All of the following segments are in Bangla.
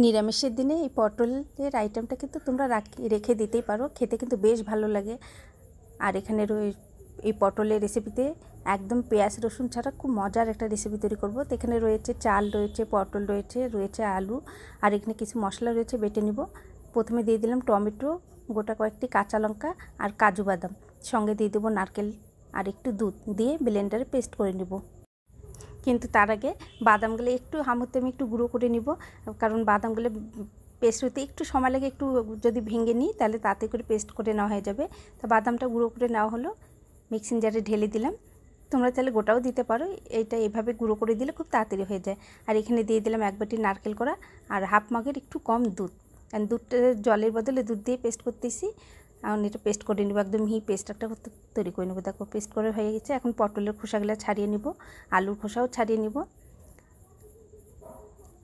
নিরামিষের দিনে এই পটলের আইটেমটা কিন্তু তোমরা রেখে দিতেই পারো, খেতে কিন্তু বেশ ভালো লাগে। আর এখানে এই পটলের রেসিপিতে একদম পেঁয়াজ রসুন ছাড়া খুব মজার একটা রেসিপি তৈরি করব। তো এখানে রয়েছে চাল, রয়েছে পটল, রয়েছে আলু, আর এখানে কিছু মশলা রয়েছে, বেটে নিব। প্রথমে দিয়ে দিলাম টমেটো, গোটা কয়েকটি কাঁচা লঙ্কা আর কাজু বাদাম, সঙ্গে দিয়ে দেবো নারকেল আর একটু দুধ দিয়ে ব্লেন্ডারে পেস্ট করে নেব। কিন্তু তার আগে বাদামগুলো একটু হামুতে আমি একটু গুঁড়ো করে নিব, কারণ বাদামগুলো পেস্ট হতে একটু সময় লাগে। একটু যদি ভেঙে নিই তাহলে তাতে করে পেস্ট করে নেওয়া হয়ে যাবে। তো বাদামটা গুঁড়ো করে নেওয়া হলো, মিক্সিং জারে ঢেলে দিলাম। তোমরা তাহলে গোটাও দিতে পারো, এইটা এভাবে গুঁড়ো করে দিলে খুব তাড়াতাড়ি হয়ে যায়। আর এখানে দিয়ে দিলাম 1 বাটি নারকেল করা আর হাফ মাগের একটু কম দুধ, কারণ দুধটা জলের বদলে দুধ দিয়ে পেস্ট করতেছি। এখন এটা পেস্ট করে নেব, একদম পেস্ট একটা তৈরি করে নেবো। দেখো পেস্ট করে হয়ে গেছে। এখন পটলের খোসাগুলো ছাড়িয়ে নেব, আলুর খোসাও ছাড়িয়ে নেব।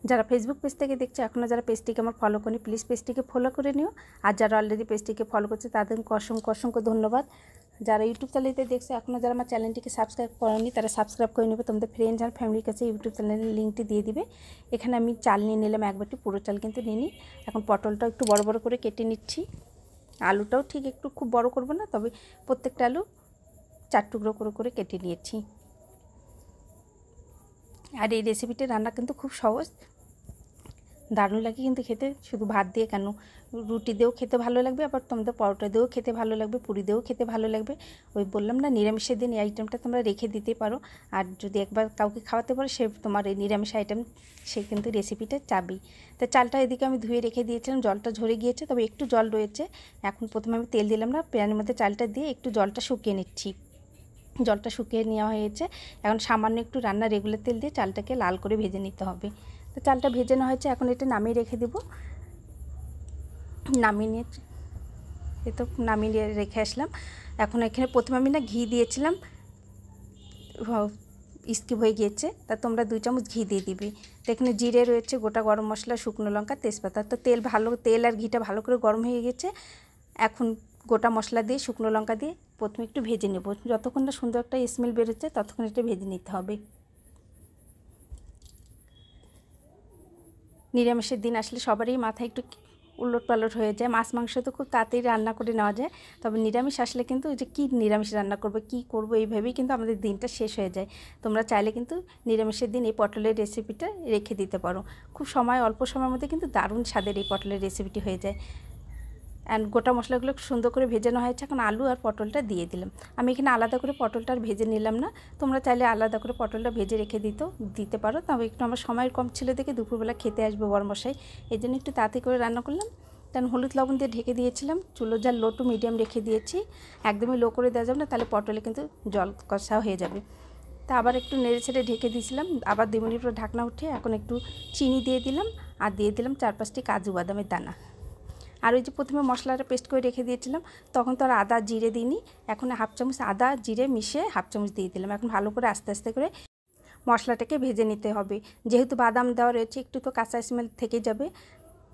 যারা ফেসবুক পেজ থেকে দেখছো, এখনও যারা পেজটিকে আমার ফলো করি, প্লিজ পেজটিকে ফলো করে নিও। আর যারা অলরেডি পেজটিকে ফলো করছে তাদেরকে অসংখ্য অসংখ্য ধন্যবাদ। যারা ইউটিউব চ্যানেলতে দেখছো, এখনও যারা আমার চ্যানেলটিকে সাবস্ক্রাইব করেনি তারা সাবস্ক্রাইব করে নেবে। তোমাদের ফ্রেন্ডস আর ফ্যামিলির কাছে ইউটিউব চ্যানেলের লিঙ্কটি দিয়ে দিবে। এখানে আমি চাল নিয়ে নিলাম 1 বাটি, পুরো চাল কিন্তু নিয়ে নিই। এখন পটলটাও একটু বড় বড় করে কেটে নিচ্ছি। আলুটাও ঠিক একটু খুব বড় করব না, তবে প্রত্যেকটা আলু 4 টুকরো করে করে কেটে নিয়েছি। আর এই রেসিপিটি রান্না কিন্তু খুব সহজ, দারুণ লাগে কিন্তু খেতে। শুধু ভাত দিয়ে কেন, রুটি দিয়েও খেতে ভালো লাগবে, আবার তোমাদের পরোটা দিয়েও খেতে ভালো লাগবে, পুরি দিয়েও খেতে ভালো লাগবে। ওই বললাম না, নিরামিষের দিন এই আইটেমটা তোমরা রেখে দিতে পারো। আর যদি একবার কাউকে খাওয়াতে পারো, সে তোমার এই নিরামিষ আইটেম সে কিন্তু রেসিপিটা চাবি। তো চালটা এদিকে আমি ধুয়ে রেখে দিয়েছিলাম, জলটা ঝরে গিয়েছে, তবে একটু জল রয়েছে। এখন প্রথমে আমি তেল দিলাম না, প্যানের মধ্যে চালটা দিয়ে একটু জলটা শুকিয়ে নিচ্ছি। জলটা শুকিয়ে নেওয়া হয়েছে। এখন সামান্য একটু রান্না রেগুলার তেল দিয়ে চালটাকে লাল করে ভেজে নিতে হবে। তো চালটা ভেজে নেওয়া হয়েছে, এখন এটা নামিয়ে রেখে দেব। নামিয়ে রেখে আসলাম। এখন এখানে প্রথমে আমি না ঘি দিয়েছিলাম, স্কিপ হয়ে গিয়েছে, তা তোমরা 2 চামচ ঘি দিয়ে দিবে। তো এখানে জিরে রয়েছে, গোটা গরম মশলা, শুকনো লঙ্কা, তেজপাতা। তো তেল আর ঘিটা ভালো করে গরম হয়ে গেছে। এখন গোটা মশলা দিয়ে, শুকনো লঙ্কা দিয়ে প্রথমে একটু ভেজে নেব। যতক্ষণ না সুন্দর একটা স্মেল বেরোচ্ছে ততক্ষণ এটা ভেজে নিতে হবে। নিরামিষের দিন আসলে সবারই মাথায় একটু উলট পালট হয়ে যায়। মাছ মাংস তো খুব তাড়াতাড়ি রান্না করে নেওয়া যায়, তবে নিরামিষ আসলে কিন্তু যে কী নিরামিষ রান্না করবো, কী করবো, এইভাবেই কিন্তু আমাদের দিনটা শেষ হয়ে যায়। তোমরা চাইলে কিন্তু নিরামিষের দিন এই পটলের রেসিপিটা রেখে দিতে পারো। খুব অল্প সময়ের মধ্যে কিন্তু দারুণ স্বাদের এই পটলের রেসিপিটি হয়ে যায়। অ্যান্ড গোটা মশলাগুলো সুন্দর করে ভেজানো হয়েছে। এখন আলু আর পটলটা দিয়ে দিলাম। আমি এখানে আলাদা করে পটলটা আর ভেজে নিলাম না, তোমরা চাইলে আলাদা করে পটলটা ভেজে রেখে দিতে পারো। তবে একটু আমার সময়ের কম ছিল দেখে দুপুরবেলা খেতে আসবে বরমশাই, এই জন্য একটু তাড়াতাড়ি করে রান্না করলাম। কারণ হলুদ লবণ দিয়ে ঢেকে দিয়েছিলাম, চুলোর জাল লো টু মিডিয়াম রেখে দিয়েছি। একদমই লো করে দেওয়া যাবে না, তাহলে পটলে কিন্তু জল কষা হয়ে যাবে। তা আবার একটু নেড়ে ছেড়ে ঢেকে দিয়েছিলাম, আবার 2 মিনিট পর ঢাকনা উঠে এখন একটু চিনি দিয়ে দিলাম, আর দিয়ে দিলাম 4-5টি কাজু বাদামের দানা। আর ওই যে প্রথমে মশলাটা পেস্ট করে রেখে দিয়েছিলাম, তখন তো আর আদা জিরে দিইনি, এখন 1/2 চামচ আদা জিরে মিশিয়ে 1/2 চামচ দিয়ে দিলাম। এখন ভালো করে আস্তে আস্তে করে মশলাটাকে ভেজে নিতে হবে। যেহেতু বাদাম দেওয়া রয়েছে, একটু তো কাঁচা স্মেল থেকে যাবে।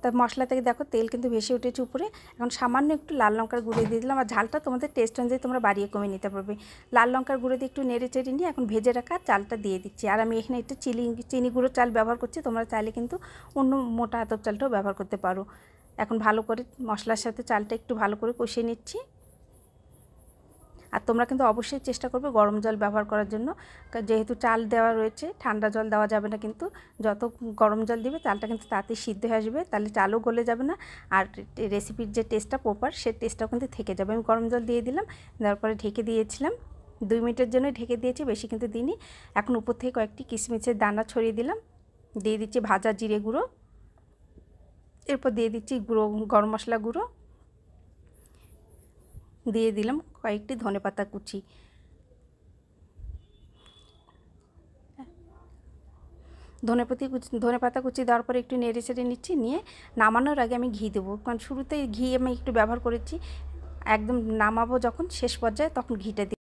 তা মশলা থেকে দেখো তেল কিন্তু ভেসে উঠেছে উপরে। এখন সামান্য একটু লাল লঙ্কার গুঁড়ো দিয়ে দিলাম, আর ঝালটা তোমাদের টেস্ট অনুযায়ী তোমরা বাড়িয়ে কমিয়ে নিতে পারবে। লাল লঙ্কার গুঁড়ো দিয়ে একটু নেড়ে চেড়ে নিয়ে এখন ভেজে রাখা চালটা দিয়ে দিচ্ছি। আর আমি এখানে একটু চিনি গুঁড়ো চাল ব্যবহার করছি, তোমরা চাইলে কিন্তু অন্য মোটা আতপ চালটাও ব্যবহার করতে পারো। এখন ভালো করে মশলার সাথে চালটা একটু ভালো করে কষিয়ে নিচ্ছি। আর তোমরা কিন্তু অবশ্যই চেষ্টা করবে গরম জল ব্যবহার করার জন্য, যেহেতু চাল দেওয়া রয়েছে, ঠান্ডা জল দেওয়া যাবে না। কিন্তু যত গরম জল দিবে চালটা কিন্তু তাড়াতাড়ি সিদ্ধ হয়ে আসবে, তাহলে চালও গলে যাবে না, আর রেসিপির যে টেস্টটা প্রপার সে টেস্টটাও কিন্তু থেকে যাবে। আমি গরম জল দিয়ে দিলাম, দেওয়ার পরে ঢেকে দিয়েছিলাম, 2 মিনিটের জন্য ঢেকে দিয়েছি, বেশি কিন্তু দিইনি। এখন উপর থেকে কয়েকটি কিশমিশের দানা ছড়িয়ে দিলাম, দিয়ে দিচ্ছি ভাজা জিরে গুঁড়ো, এরপর দিয়ে দিচ্ছি গরম মশলা গুঁড়ো, দিয়ে দিলাম কয়েকটি ধনেপাতা কুচি। ধনেপাতা কুচি দেওয়ার পরে একটু নেড়ে চেড়ে নিচ্ছি, নিয়ে নামানোর আগে আমি ঘি দেবো, কারণ শুরুতেই ঘি আমি একটু ব্যবহার করেছি। একদম নামাবো যখন শেষ পর্যায়ে তখন ঘিটা দিই।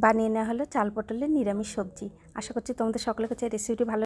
বানিয়ে নেওয়া হলো চাল পটলের নিরামিষ সবজি। আশা করছি তোমাদের সকলের কাছে রেসিপিটি ভালো